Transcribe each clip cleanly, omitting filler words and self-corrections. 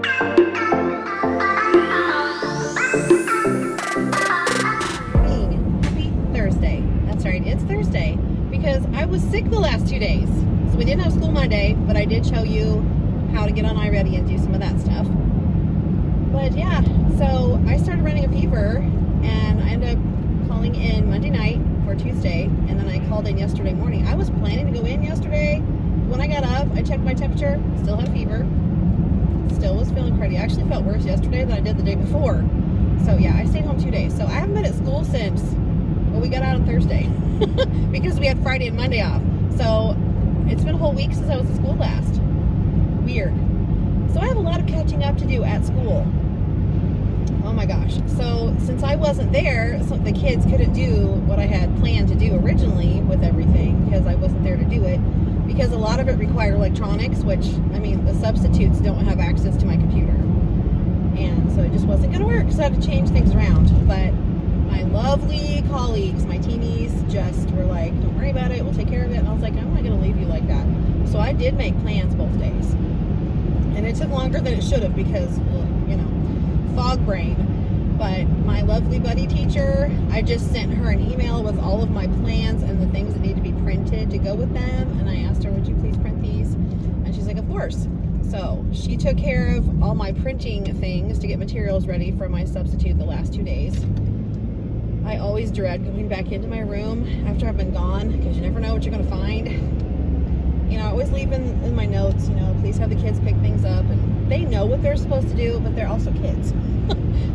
Happy Thursday. That's right, it's Thursday because I was sick the last 2 days. So we didn't have school Monday, but I did show you how to get on iReady and do some of that stuff. But yeah, so I started running a fever and I ended up calling in Monday night for Tuesday, and then I called in yesterday morning. I was planning to go in yesterday. When I got up, I checked my temperature, still had a fever, still was feeling cruddy. I actually felt worse yesterday than I did the day before. So yeah, I stayed home 2 days. So I haven't been at school since, well, we got out on Thursday because we had Friday and Monday off. So it's been a whole week since I was at school last. Weird. So I have a lot of catching up to do at school. Oh my gosh. So since I wasn't there, so the kids couldn't do what I had planned to do originally with everything because I wasn't there to do it, because a lot of it required electronics, which, I mean, the substitutes don't have access to my computer. And so it just wasn't going to work, so I had to change things around. But my lovely colleagues, my teamies, just were like, don't worry about it, we'll take care of it. And I was like, I'm not going to leave you like that. So I did make plans both days. And it took longer than it should have because, you know, fog brain. But my lovely buddy teacher, I just sent her an email with all of my plans and the things that need to be printed to go with them. And I asked her, would you please print these? And she's like, of course. So she took care of all my printing things to get materials ready for my substitute the last 2 days. I always dread going back into my room after I've been gone because you never know what you're going to find. You know, I always leave in my notes, you know, please have the kids pick things up. And they know what they're supposed to do, but they're also kids.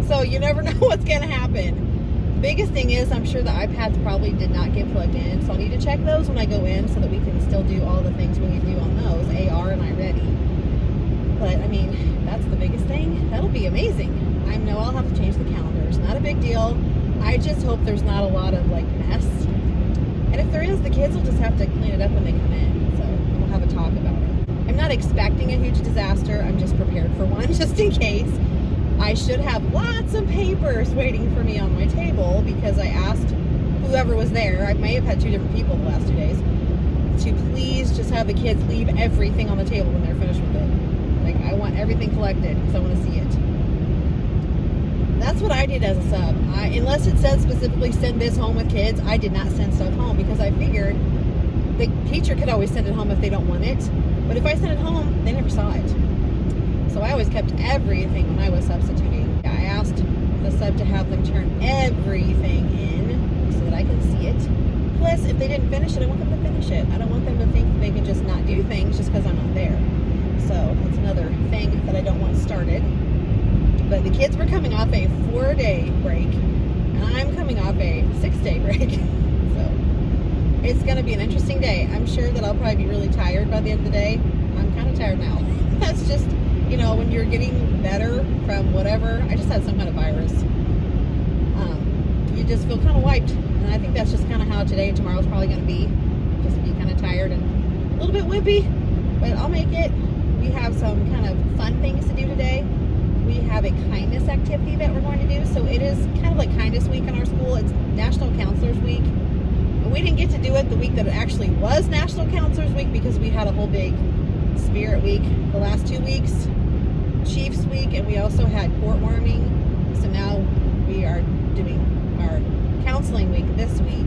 So you never know what's going to happen. The biggest thing is I'm sure the iPads probably did not get plugged in. So I'll need to check those when I go in so that we can still do all the things we need to do on those, AR and iReady. But, I mean, that's the biggest thing. That'll be amazing. I know I'll have to change the calendars. Not a big deal. I just hope there's not a lot of, like, mess. And if there is, the kids will just have to clean it up when they come in. So we'll have a talk about it. I'm not expecting a huge disaster. I'm just prepared for one, just in case. I should have lots of papers waiting for me on my table because I asked whoever was there, I may have had 2 different people the last 2 days, to please just have the kids leave everything on the table when they're finished with it. Like, I want everything collected because I want to see it. That's what I did as a sub. Unless it said specifically send this home with kids, I did not send stuff home because I figured the teacher could always send it home if they don't want it. But if I sent it home, they never saw it. So I always kept everything when I was substituting. I asked the sub to have them turn everything in so that I can see it. Plus, if they didn't finish it, I want them to finish it. I don't want them to think that they can just not do things just because I'm not there. So that's another thing that I don't want started. But the kids were coming off a 4-day break, and I'm coming off a 6-day break. So it's going to be an interesting day. I'm sure that I'll probably be really tired by the end of the day. I'm kind of tired now. That's just, you know, when you're getting better from whatever. I just had some kind of virus. You just feel kind of wiped. And I think that's just kind of how today and tomorrow's probably going to be. Just be kind of tired and a little bit wimpy. But I'll make it. We have some kind of fun things to do today. We have a kindness activity that we're going to do. So it is kind of like kindness week in our school. It's National Counselors Week. And we didn't get to do it the week that it actually was National Counselors Week because we had a whole big Spirit Week the last 2 weeks, Chiefs Week, and we also had court warming. So now we are doing our counseling week this week,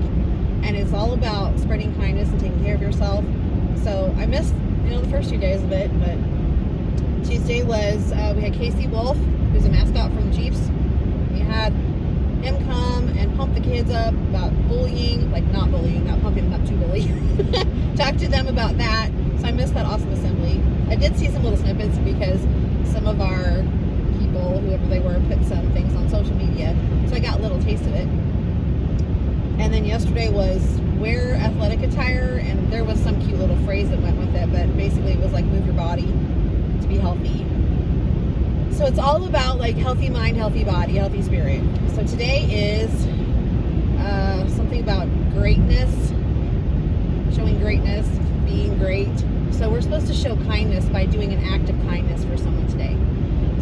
and it's all about spreading kindness and taking care of yourself. So I missed, you know, the first 2 days of it, but Tuesday was, we had Casey Wolf, who's a mascot for the Chiefs. We had him come and pump the kids up about bullying, like not bullying, not pumping them up to bully. Talk to them about that. So I missed that awesome assembly. I did see some little snippets because some of our people, whoever they were, put some things on social media. So I got a little taste of it. And then yesterday was wear athletic attire, and there was some cute little phrase that went with it, but basically it was like move your body to be healthy. So it's all about like healthy mind, healthy body, healthy spirit. So today is something about greatness, showing greatness, being great. So we're supposed to show kindness by doing an act of kindness for someone today.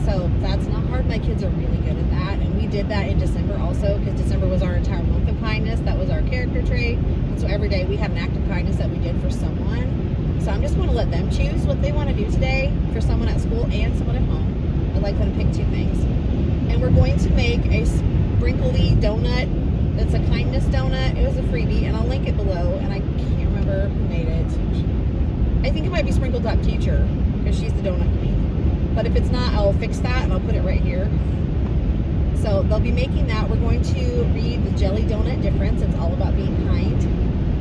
So that's not hard. My kids are really good at that. And we did that in December also, because December was our entire month of kindness. That was our character trait. And so every day we had an act of kindness that we did for someone. So I'm just going to let them choose what they want to do today for someone at school and someone at home. like them to pick 2 things. And we're going to make a sprinkly donut that's a kindness donut. It was a freebie, and I'll link it below, and I can't remember who made it. I think it might be Sprinkle Dot Teacher, because she's the donut queen. But if it's not, I'll fix that, and I'll put it right here. So they'll be making that. We're going to read the Jelly Donut Difference. It's all about being kind.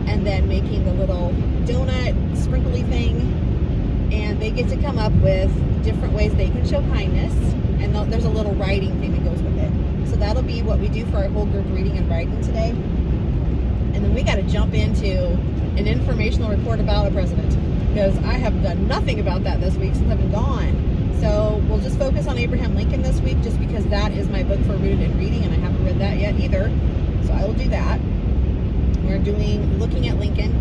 And then making the little donut sprinkly thing. And they get to come up with different ways they can show kindness. And there's a little writing thing that goes with it. So that'll be what we do for our whole group reading and writing today. And then we got to jump into an informational report about a president, because I have done nothing about that this week since I've been gone. So we'll just focus on Abraham Lincoln this week, just because that is my book for Rooted in Reading, and I haven't read that yet either. So I will do that. We're looking at Lincoln,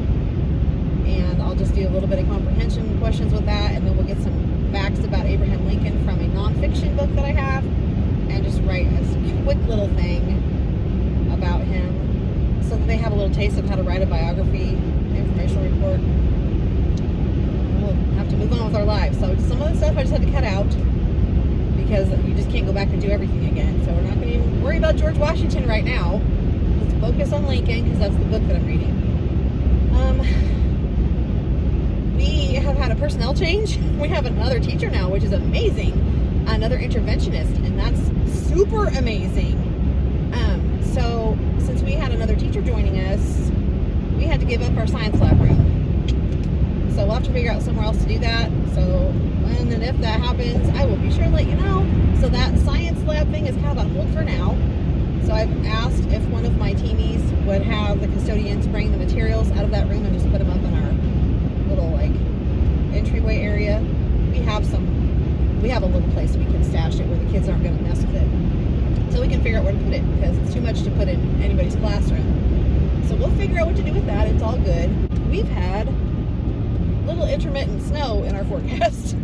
and I'll just do a little bit of comprehension questions with that, and then we'll get some facts about Abraham Lincoln from a nonfiction book that I have, and just write a quick little thing about him so that they have a little taste of how to write a biography, informational report. We'll have to move on with our lives. So some of the stuff I just had to cut out, because you just can't go back and do everything again. So we're not going to even worry about George Washington right now. Let's focus on Lincoln, because that's the book that I'm reading. We have had a personnel change. We have another teacher now, which is amazing. Another interventionist, and that's super amazing. So since we had another teacher joining us, we had to give up our science lab room. So we'll have to figure out somewhere else to do that. So when and if that happens, I will be sure to let you know. So that science lab thing is kind of on hold for now. So I've asked if one of my teamies would have the custodians bring the materials out of that room and just put them up in our little entryway area. We have a little place we can stash it where the kids aren't going to mess with it. So we can figure out where to put it, because it's too much to put in anybody's classroom. So we'll figure out what to do with that. It's all good. We've had little intermittent snow in our forecast,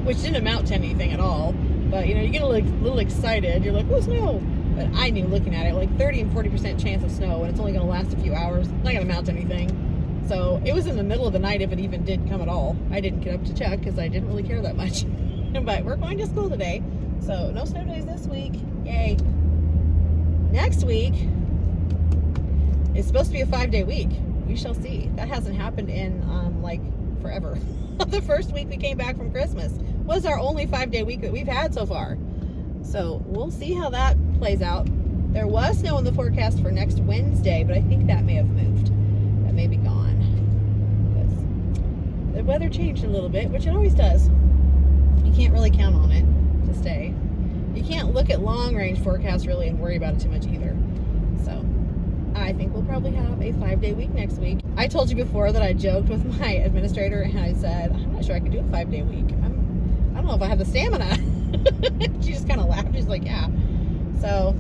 which didn't amount to anything at all. But you get a little excited. You're like, oh, snow. But I knew looking at it, 30 and 40% chance of snow, and it's only going to last a few hours. Not going to amount to anything. So it was in the middle of the night, if it even did come at all. I didn't get up to check because I didn't really care that much. But we're going to school today, so no snow days this week. Yay. Next week is supposed to be a 5-day week. We shall see. That hasn't happened in forever. The first week we came back from Christmas was our only 5-day week that we've had so far. So we'll see how that plays out. There was snow in the forecast for next Wednesday, but I think that may have moved. That may be gone. Because the weather changed a little bit, which it always does. You can't really count on it to stay. You can't look at long range forecasts really and worry about it too much either. So I think we'll probably have a 5-day week next week. I told you before that I joked with my administrator and I said, I'm not sure I could do a 5-day week. I don't know if I have the stamina. She just kind of laughed. She's like, yeah. So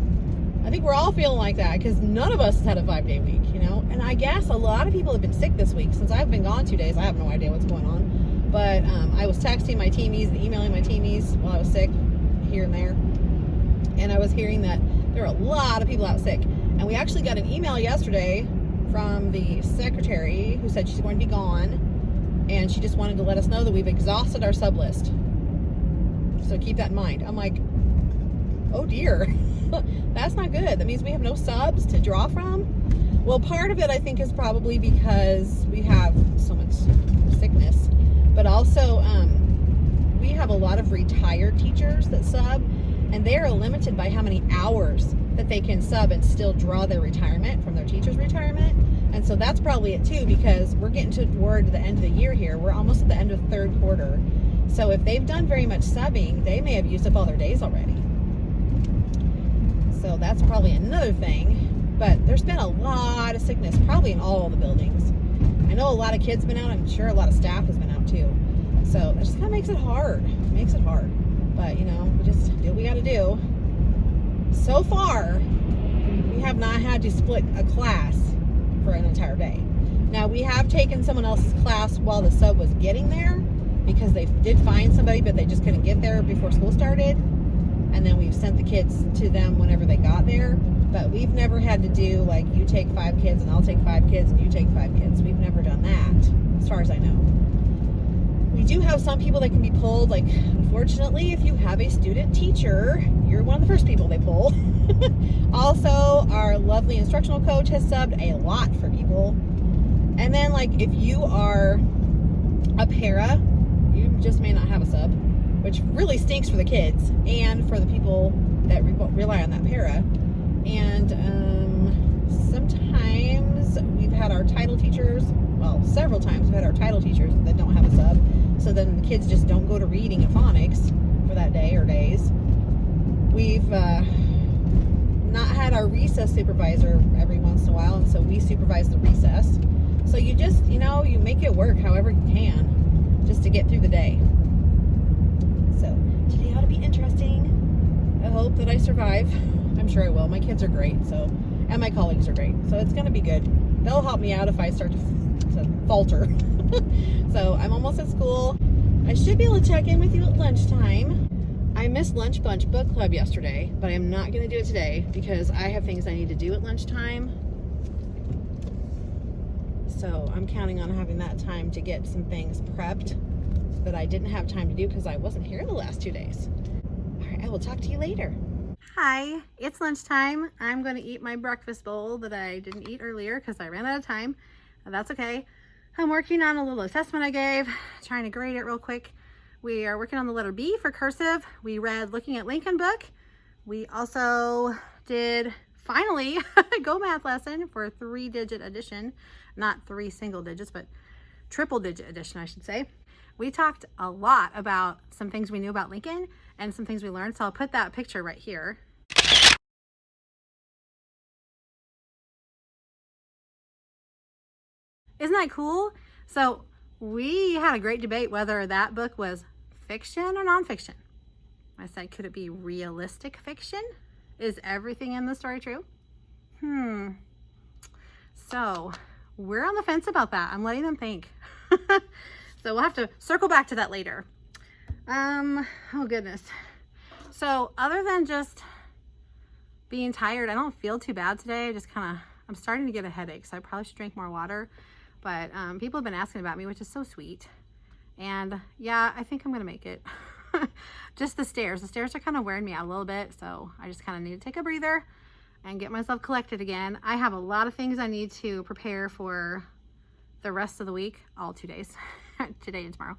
I think we're all feeling like that, because none of us has had a 5-day week, And I guess a lot of people have been sick this week. Since I've been gone 2 days, I have no idea what's going on. But I was texting my teamies and emailing my teamies while I was sick here and there. And I was hearing that there are a lot of people out sick. And we actually got an email yesterday from the secretary who said she's going to be gone. And she just wanted to let us know that we've exhausted our sub list. So keep that in mind. I'm like, oh dear, that's not good. That means we have no subs to draw from. Well, part of it I think is probably because we have so much sickness. But also, we have a lot of retired teachers that sub, and they are limited by how many hours that they can sub and still draw their retirement from their teacher's retirement. And so that's probably it too, because we're getting toward the end of the year here. We're almost at the end of the third quarter. So if they've done very much subbing, they may have used up all their days already. So that's probably another thing. But there's been a lot of sickness, probably in all the buildings. I know a lot of kids have been out. I'm sure a lot of staff has been out too. So that just kind of makes it hard. But, we just do what we got to do. So far, we have not had to split a class for an entire day. Now, we have taken someone else's class while the sub was getting there, because they did find somebody, but they just couldn't get there before school started. And then we've sent the kids to them whenever they got there. But we've never had to do, you take 5 kids and I'll take 5 kids and you take 5 kids. We've never done that, as far as I know. We do have some people that can be pulled, Unfortunately, if you have a student teacher, you're one of the first people they pull. Also, our lovely instructional coach has subbed a lot for people. And then, like, if you are a para, you just may not have a sub, which really stinks for the kids and for the people that rely on that para. And sometimes we've had our title teachers, well, several times we've had our title teachers that don't have a sub. So then the kids just don't go to reading and phonics for that day or days. We've not had our recess supervisor every once in a while, and so we supervise the recess. So you just, you know, you make it work however you can just to get through the day. So today ought to be interesting. I hope that I survive. I'm sure I will. My kids are great, so, and my colleagues are great. So it's going to be good. They'll help me out if I start to falter. So I'm almost at school. I should be able to check in with you at lunchtime. I missed Lunch Bunch Book Club yesterday, but I'm not going to do it today because I have things I need to do at lunchtime. So I'm counting on having that time to get some things prepped that I didn't have time to do because I wasn't here the last 2 days. All right, I will talk to you later. Hi, it's lunchtime. I'm going to eat my breakfast bowl that I didn't eat earlier because I ran out of time. That's okay. I'm working on a little assessment I gave, trying to grade it real quick. We are working on the letter B for cursive. We read Looking at Lincoln book. We also did, finally, a Go Math lesson for 3-digit addition. Not 3 single digits, but triple digit addition, I should say. We talked a lot about some things we knew about Lincoln and some things we learned. So I'll put that picture right here. Isn't that cool? So we had a great debate whether that book was fiction or nonfiction. I said, could it be realistic fiction? Is everything in the story true? So we're on the fence about that. I'm letting them think. So we'll have to circle back to that later. Oh goodness. So other than just being tired, I don't feel too bad today. I just I'm starting to get a headache, so I probably should drink more water. But people have been asking about me, which is so sweet. And yeah, I think I'm gonna make it. Just the stairs. The stairs are kind of wearing me out a little bit, so I just kind of need to take a breather and get myself collected again. I have a lot of things I need to prepare for the rest of the week, all 2 days, today and tomorrow,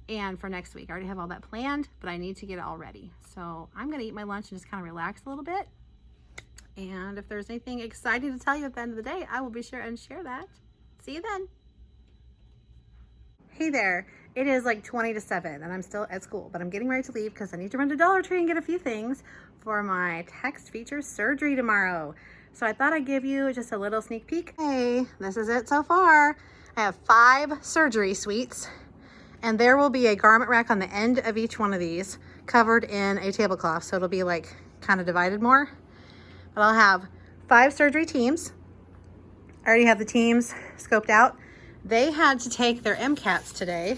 and for next week. I already have all that planned, but I need to get it all ready. So I'm gonna eat my lunch and just kind of relax a little bit. And if there's anything exciting to tell you at the end of the day, I will be sure and share that. See you then. Hey there, it is like 20 to 7 and I'm still at school, but I'm getting ready to leave because I need to run to Dollar Tree and get a few things for my text feature surgery tomorrow. So I thought I'd give you just a little sneak peek. Hey, this is it so far. I have 5 surgery suites and there will be a garment rack on the end of each one of these covered in a tablecloth. So it'll be like kind of divided more, but I'll have 5 surgery teams. I already have the teams scoped out. They had to take their MCATs today,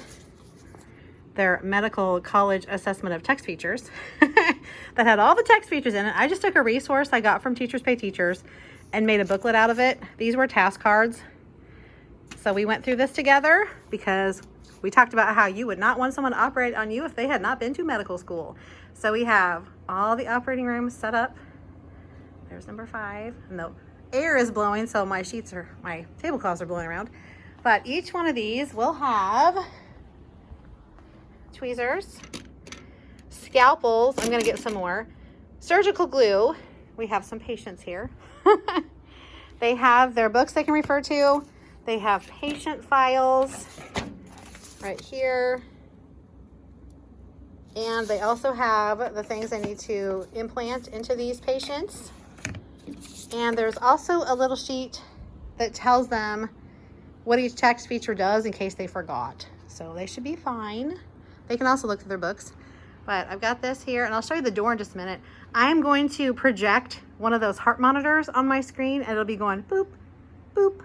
their medical college assessment of text features that had all the text features in it. I just took a resource I got from Teachers Pay Teachers and made a booklet out of it. These were task cards. So we went through this together because we talked about how you would not want someone to operate on you if they had not been to medical school. So we have all the operating rooms set up. There's number 5. No. Air is blowing, so my tablecloths are blowing around. But each one of these will have tweezers, scalpels, I'm gonna get some more, surgical glue. We have some patients here. They have their books they can refer to. They have patient files right here. And they also have the things I need to implant into these patients. And there's also a little sheet that tells them what each text feature does in case they forgot. So they should be fine. They can also look through their books. But I've got this here, and I'll show you the door in just a minute. I am going to project one of those heart monitors on my screen, and it'll be going boop, boop,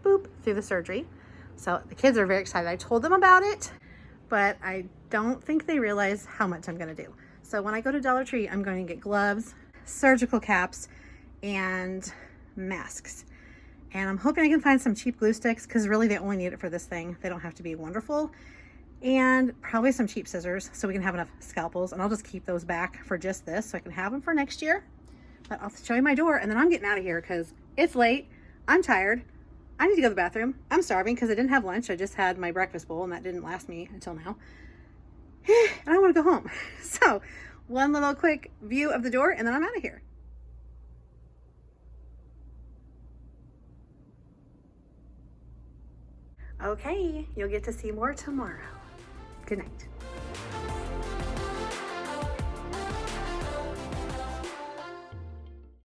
boop through the surgery. So the kids are very excited. I told them about it, but I don't think they realize how much I'm gonna do. So when I go to Dollar Tree, I'm going to get gloves, surgical caps, and masks. And I'm hoping I can find some cheap glue sticks because really they only need it for this thing. They don't have to be wonderful. and probably some cheap scissors so we can have enough scalpels, and I'll just keep those back for just this so I can have them for next year. But I'll show you my door and then I'm getting out of here because it's late. I'm tired. I need to go to the bathroom. I'm starving because I didn't have lunch. I just had my breakfast bowl and that didn't last me until now. And I want to go home. So one little quick view of the door and then I'm out of here. Okay, you'll get to see more tomorrow. Good night.